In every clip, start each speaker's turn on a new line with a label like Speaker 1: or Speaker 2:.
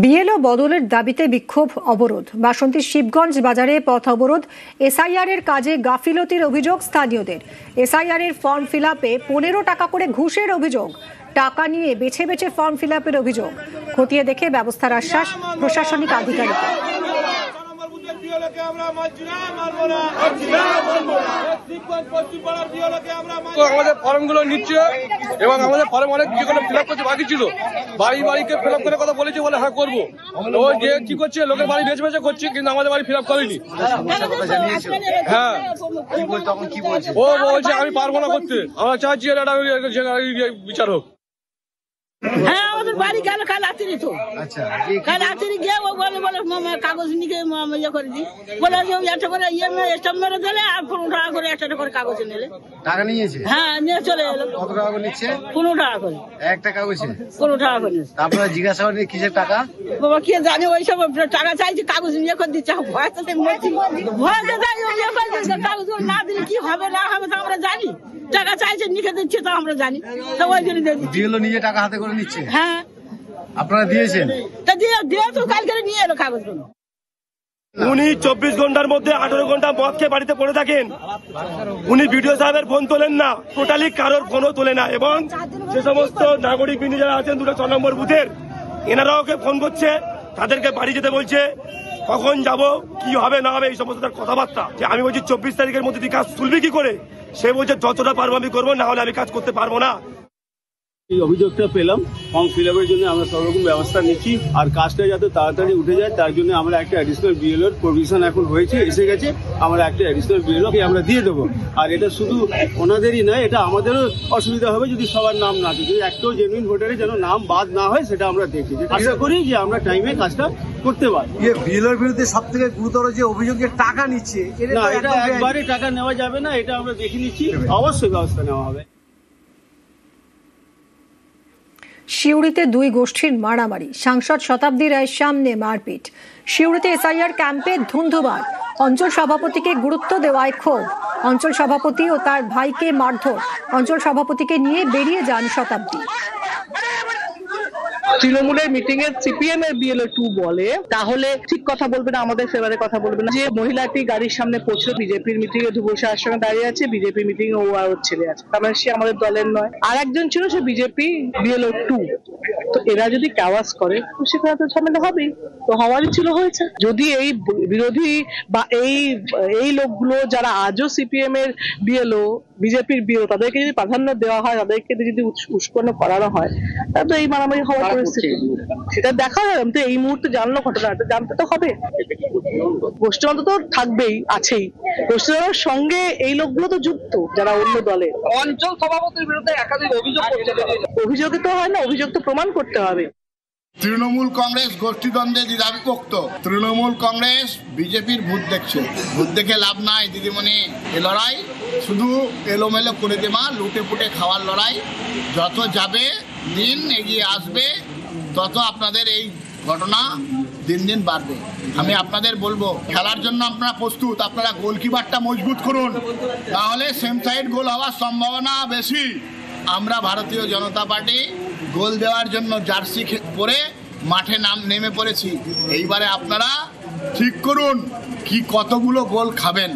Speaker 1: BLO বদলের দাবিতে বিক্ষোভ অবরোধ। বাসন্তীর শিবগঞ্জ বাজারে পথ অবরোধ। এসআইআর এর কাজে গাফিলতির অভিযোগ স্থানীয়দের। এসআইআর এর ফর্ম ফিল আপে 15 টাকা করে ঘুষের অভিযোগ। টাকা নিয়ে বেছে বেছে ফর্ম ফিল আপের অভিযোগ। খতিয়ে দেখে ব্যবস্থার আশ্বাস প্রশাসনিক আধিকারিকের।
Speaker 2: আমাদের ফর্মগুলো নিচ্ছে এবং আমাদের ফর্ম অনেক যেগুলো ফিল আপ করতে বাকি ছিল বাড়ি বাড়িকে ফিল আপ করে কথা বলেছে বলে হ্যাঁ করবো। ওই যে কি করছে লোকের বাড়ি বেছে বেছে করছে কিন্তু আমাদের বাড়ি ফিল আপ করেনি। হ্যাঁ ও বলছে আমি পারবো না করতে, আমরা চাচ্ছি এটা বিচার হোক।
Speaker 3: হ্যাঁ আমাদের বাড়ি গেল কাল রাত্রি তো কাল রাত্রি গিয়ে ও বলে কাগজ নিয়ে ইয়ে করে দিই বলে একটা করে স্টাম্প মেরে দিলে আর 15 টাকা করে একটা করে কাগজ নিলে
Speaker 4: টাকা নিয়েছে।
Speaker 3: হ্যাঁ নিয়ে চলে এলো।
Speaker 4: কত টাকা করে নিচ্ছে? 15
Speaker 3: টাকা করে
Speaker 4: একটা কাগজে
Speaker 3: 15 টাকা করে।
Speaker 4: আপনারা জিজ্ঞাসা করেন কিসের টাকা?
Speaker 3: বাবা কি জানে ওইসব টাকা চাইছে কাগজ নিয়ে করে দিচ্ছে ভয়তে ভয়তে যাই কাগজ না দিলে কি হবে না হবে তো আমরা জানি। টাকা চাইছে নিয়ে দিচ্ছে তো আমরা জানি তো ওই জন্য
Speaker 4: বিএলও নিজে টাকা হাতে করে নিচ্ছে।
Speaker 3: হ্যাঁ
Speaker 4: আপনারা দিয়েছেন?
Speaker 3: তা দিয়ে তো কালকে নিয়ে এলো কাগজগুলো।
Speaker 2: উনি 24 ঘন্টার মধ্যে 18 ঘন্টা মদ খেয়ে বাড়িতে পড়ে থাকেন। উনি বিডিও সাহেবের ফোন তোলেন না, টোটালি কারোর ফোনও তোলে না। এবং যে সমস্ত নাগরিক বিন্দু যারা আছেন 2 নম্বর বুথের এনারাও ওকে ফোন করছে, তাদেরকে বাড়ি যেতে বলছে, কখন যাব কি হবে না হবে এই সমস্ত কথাবার্তা। যে আমি বলছি 24 তারিখের মধ্যে কাজ তুলবি কি করে, সে বলছে যতটা পারবো আমি করবো, না হলে আমি কাজ করতে পারবো না।
Speaker 5: এই অভিযোগটা পেলাম, ফর্ম ফিল আপের জন্য আমরা সবরকম ব্যবস্থা নিচ্ছি আর কাজটা যাতে তাড়াতাড়ি উঠে যায় তার জন্য আমরা একটা অ্যাডিশনাল বিএলও এর প্রভিশন এখন হয়েছে, এসে গেছে। আমরা একটা অ্যাডিশনাল বিএলও কে আমরা দিয়ে দেবো। আর এটা শুধু ওনাদেরই নয়, এটা আমাদেরও অসুবিধা হবে যদি সবার নাম না থাকে। যদি একটাও জেনুইন ভোটারের যেন নাম বাদ না হয় সেটা আমরা দেখি। আশা করি যে আমরা টাইমে কাজটা করতে পারি।
Speaker 4: বিএলওর বিরুদ্ধে সব থেকে গুরুতর যে অভিযোগ টাকা নিচ্ছে,
Speaker 5: না এটা একবারে টাকা নেওয়া যাবে না, এটা আমরা দেখে নিচ্ছি, অবশ্যই ব্যবস্থা নেওয়া হবে।
Speaker 1: সিউড়িতে 2 গোষ্ঠীর মারামারি, সাংসদ শতাব্দী রায়ের সামনে মারপিট। সিউড়িতে এসআইআর ক্যাম্পে ধুন্ধুমার, অঞ্চল সভাপতিকে গুরুত্ব দেওয়ায় ক্ষোভ। অঞ্চল সভাপতি ও তার ভাইকে মারধর, অঞ্চল সভাপতিকে নিয়ে বেরিয়ে যান শতাব্দী।
Speaker 6: তৃণমূলের মিটিং এ সিপিএম এর বিএলও 2 বলে তাহলে ঠিক কথা বলবে না, আমাদের ফেভারে কথা বলবে না। যে মহিলাটি গাড়ির সামনে পৌঁছলো, বিজেপির মিটিং এ ধুবুসার সঙ্গে দাঁড়িয়ে আছে, বিজেপি মিটিং এ ও আর ওর ছেলে আছে, তার মানে সে আমাদের দলের নয়। আর একজন ছিল সে বিজেপি বিএলও 2। তো এরা যদি কাওয়াজ করে তো সেখানে তো ঝামেলা হবেই, তো হওয়ারই ছিল, হয়েছে। যদি এই বিরোধী বা এই লোকগুলো যারা আজও সিপিএম এর বিএলও বিজেপির বিএলও তাদেরকে যদি প্রাধান্য দেওয়া হয়, তাদেরকে যদি উস্কানো করানো হয়, তাহলে তো এই মারামারি হওয়ার পরিস্থিতি। সেটা দেখা যায়, আমি তো এই মুহূর্তে জানলো ঘটনাটা, জানতে তো হবে। গোষ্ঠী অন্তত থাকবেই, আছেই। গোষ্ঠীর সঙ্গে এই লোকগুলো তো যুক্ত যারা অন্য দলে।
Speaker 7: অঞ্চল সভাপতির বিরুদ্ধে একাধিক অভিযোগ করছে।
Speaker 6: অভিযোগে তো হয় না, অভিযোগ তো প্রমাণ করতে হবে।
Speaker 8: তৃণমূল কংগ্রেস গোষ্ঠীদ্বন্দ্বে দ্বিধাবিভক্ত। তৃণমূল কংগ্রেস বিজেপির ভূত দেখছে, ভূত দেখে লাভ নাই দিদিমণি। এ লড়াই শুধু এলোমেলো করে দেওয়া, লুটে পুটে খাওয়ার লড়াই। যত যাবে দিন এগিয়ে আসবে তত আপনাদের এই ঘটনা দিন দিন বাড়বে। আমি আপনাদের বলবো খেলার জন্য আপনারা প্রস্তুত, আপনারা গোলকিপারটা মজবুত করুন, তাহলে সেম সাইড গোল হওয়ার সম্ভাবনা বেশি। আমরা ভারতীয় জনতা পার্টি গোল দেওয়ার জন্য জার্সি পরে মাঠে নেমে পড়েছি। এইবারে আপনারা ঠিক করুন কি কতগুলো গোল খাবেন।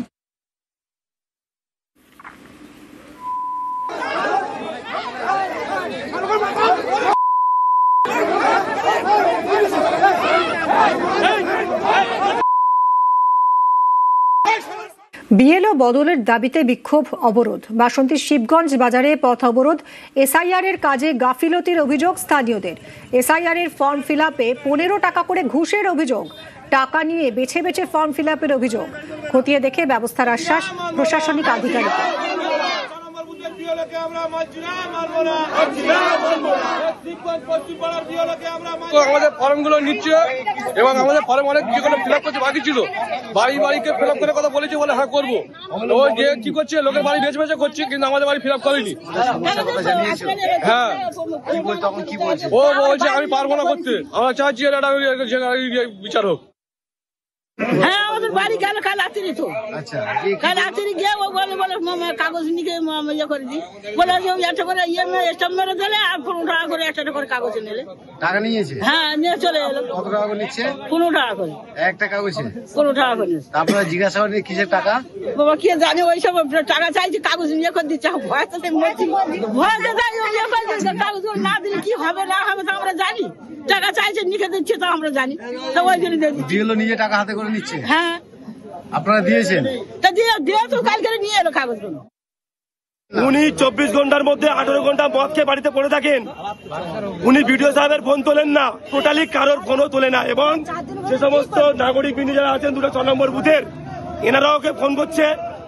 Speaker 1: বিএলও বদলের দাবিতে বিক্ষোভ অবরোধ। বাসন্তীর শিবগঞ্জ বাজারে পথ অবরোধ। এসআইআর এর কাজে গাফিলতির অভিযোগ স্থানীয়দের। এসআইআর এর ফর্ম ফিল আপে 15 টাকা করে ঘুষের অভিযোগ। টাকা নিয়ে বেছে বেছে ফর্ম ফিল আপের অভিযোগ। খতিয়ে দেখে ব্যবস্থার আশ্বাস প্রশাসনিক আধিকারিকের।
Speaker 2: আমাদের ফর্মগুলো নিচ্ছে এবং আমাদের ফর্ম অনেক যেগুলো ফিল আপ করতে বাকি ছিল বাড়ি বাড়িকে ফিল আপ করে কথা বলেছে বলে হ্যাঁ করবো। ওই যে কি করছে লোকের বাড়ি বেছে বেছে করছে কিন্তু আমাদের বাড়ি ফিল আপ করেনি। হ্যাঁ ও বলছে আমি পারবো না করতে, আমরা চাচ্ছি এটা বিচার হোক।
Speaker 3: হ্যাঁ আমাদের বাড়ি গেল কাল রাত্রি তো
Speaker 4: আচ্ছা
Speaker 3: কাল রাত্রি গিয়ে ও বলে কাগজ নিয়ে ইয়ে করেছি বলে যে একটা করে স্টাম্প মেরে দিলে আর 15 টাকা করে একটা করে কাগজ নিলে
Speaker 4: টাকা নিয়েছে?
Speaker 3: হ্যাঁ নিয়ে চলে এলো।
Speaker 4: কত টাকা করে নিচ্ছে?
Speaker 3: 15 টাকা করে
Speaker 4: একটা কাগজে
Speaker 3: 15 টাকা করে নিচ্ছে।
Speaker 4: আপনারা জিজ্ঞাসা করেন কিসের টাকা?
Speaker 3: বাবা কে জানে ওই সব টাকা চাইছে কাগজ নিয়ে করে দিচ্ছে ভয়তে মরছি ভয়তে যাই ইয়ে করে দিচ্ছে কাগজ না দিলে কি হবে না হবে তো আমরা জানি টাকা চাইছে নিখে দিচ্ছে তো আমরা জানি তো ওই জন্য দিয়ে দিচ্ছি।
Speaker 4: বিএলও নিজে টাকা হাতে করে নিচ্ছে?
Speaker 3: হ্যাঁ
Speaker 4: আপনারা দিয়েছেন?
Speaker 3: তা দিয়ে তো কালকে নিয়ে এলো কাগজগুলো।
Speaker 2: উনি 24 ঘন্টার মধ্যে 18 ঘন্টা মদ খেয়ে বাড়িতে পড়ে থাকেন। উনি বিডিও সাহেবের ফোন তোলেন না, টোটালি কারোর ফোনও তোলে না। এবং যে সমস্ত নাগরিক বিন্দু যারা আছেন 2 নম্বর বুথের, এনারাও ওকে ফোন করছে,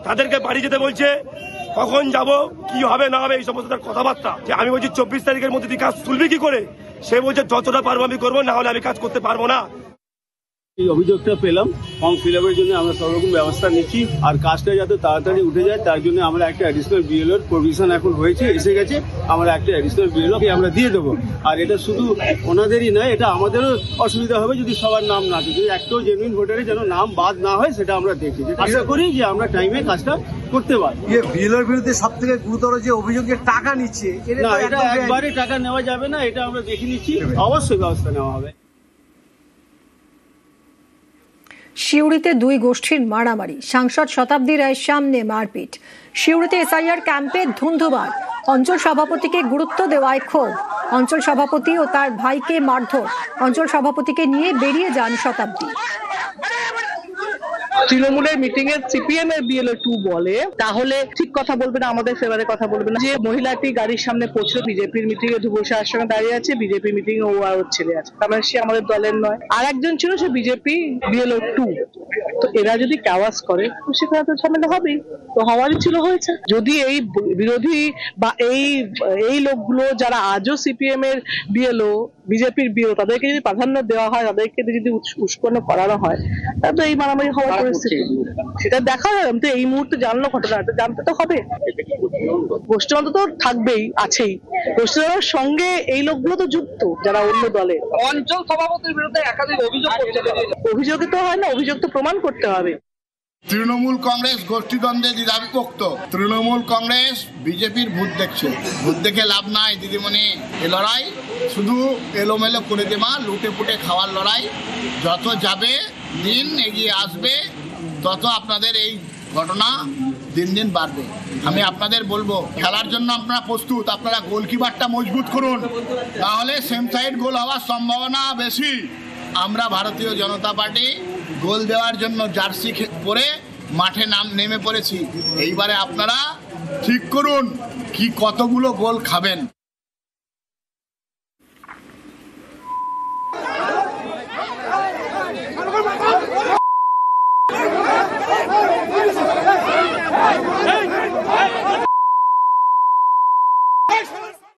Speaker 2: তাদেরকে বাড়ি যেতে বলছে, কখন যাব, কি হবে না হবে এই সমস্ত তার কথাবার্তা। যে আমি বলছি 24 তারিখের মধ্যে তুই কাজ তুলবি কি করে? সে বলছে যতটা পারবো আমি করবো, না হলে আমি কাজ করতে পারবো না।
Speaker 5: এই অভিযোগটা পেলাম, ফর্ম ফিল আপের জন্য আমরা সব রকম ব্যবস্থা নিচ্ছি, আর কাজটা যাতে তাড়াতাড়ি উঠে যায় তার জন্য আমরা একটা অ্যাডিশনাল বিএলওর প্রভিশন এখন হয়েছে, এসে গেছে। আমরা একটা অ্যাডিশনাল বিএলওকে আমরা দিয়ে দেবো। আর এটা শুধু ওনাদেরই নয়, এটা আমাদেরও অসুবিধা হবে যদি সবার নাম না থাকে, যদি একটাও জেনুইন ভোটারের যেন নাম বাদ না হয় সেটা আমরা দেখি। আশা করি যে আমরা টাইমে কাজটা করতে পারি।
Speaker 4: বিএলওর বিরুদ্ধে সব থেকে গুরুতর যে অভিযোগ যে টাকা নিচ্ছে,
Speaker 5: না, এটা একবারে টাকা নেওয়া যাবে না, এটা আমরা দেখে নিচ্ছি, অবশ্যই ব্যবস্থা নেওয়া হবে।
Speaker 1: সিউড়িতে 2 গোষ্ঠীর মারামারি, সাংসদ শতাব্দী রায়ের সামনে মারপিট। সিউড়িতে এসআইআর ক্যাম্পে ধুন্ধুমার, অঞ্চল সভাপতিকে গুরুত্ব দেওয়ায় ক্ষোভ, অঞ্চল সভাপতি ও তার ভাইকে মারধর, অঞ্চল সভাপতিকে নিয়ে বেরিয়ে যান শতাব্দী।
Speaker 6: তৃণমূলের মিটিং এ সিপিএম এর বিএলও 2 বলে তাহলে ঠিক কথা বলবে না, আমাদের ফেভারে কথা বলবে না। যে মহিলাটি গাড়ির সামনে পৌঁছলো, বিজেপির মিটিং এ ধুবসার সঙ্গে দাঁড়িয়ে আছে, বিজেপি মিটিং এ ও আর ওর ছেলে আছে, তার মানে সে আমাদের দলের নয়। আর একজন ছিল সে বিজেপি বিএলও 2। তো এরা যদি কাওয়াজ করে তো সেখানে তো ঝামেলা হবেই, তো হওয়ারই ছিল, হয়েছে। যদি এই বিরোধী বা এই লোকগুলো যারা আজও সিপিএম এর বিএলও, বিজেপির বিএলও, তাদেরকে যদি প্রাধান্য দেওয়া হয়, তাদেরকে যদি উস্কানো করানো হয়, তাহলে তো এই মারামারি হওয়ার পরিস্থিতি। সেটা দেখা হয়, তো এই মুহূর্তে জানলো ঘটনাটা, জানতে তো হবে। গোষ্ঠীতন্ত্র তো থাকবেই, আছেই। গোষ্ঠীতন্ত্রের সঙ্গে এই লোকগুলো তো যুক্ত যারা অন্য দলে।
Speaker 7: অঞ্চল সভাপতির বিরুদ্ধে একাধিক অভিযোগ করছে।
Speaker 6: অভিযোগে তো হয় না, অভিযোগ তো প্রমাণ করতে হবে।
Speaker 8: তৃণমূল কংগ্রেস গোষ্ঠীদ্বন্দ্বে দ্বিধাবিভক্ত। তৃণমূল কংগ্রেস বিজেপির ভূত দেখছে, ভূত দেখে লাভ নাই দিদিমণি। এ লড়াই শুধু এলোমেলো করে দেওয়া, লুটে পুটে খাওয়ার লড়াই। যত যাবে দিন এগিয়ে আসবে, তত আপনাদের এই ঘটনা দিন দিন বাড়বে। আমি আপনাদের বলবো, খেলার জন্য আপনারা প্রস্তুত, আপনারা গোলকিপারটা মজবুত করুন, তাহলে সেম সাইড গোল হওয়ার সম্ভাবনা বেশি। আমরা ভারতীয় জনতা পার্টি গোল দেওয়ার জন্য জার্সি পরে মাঠে নেমে পড়েছি। এইবারে আপনারা ঠিক করুন কি কতগুলো গোল খাবেন।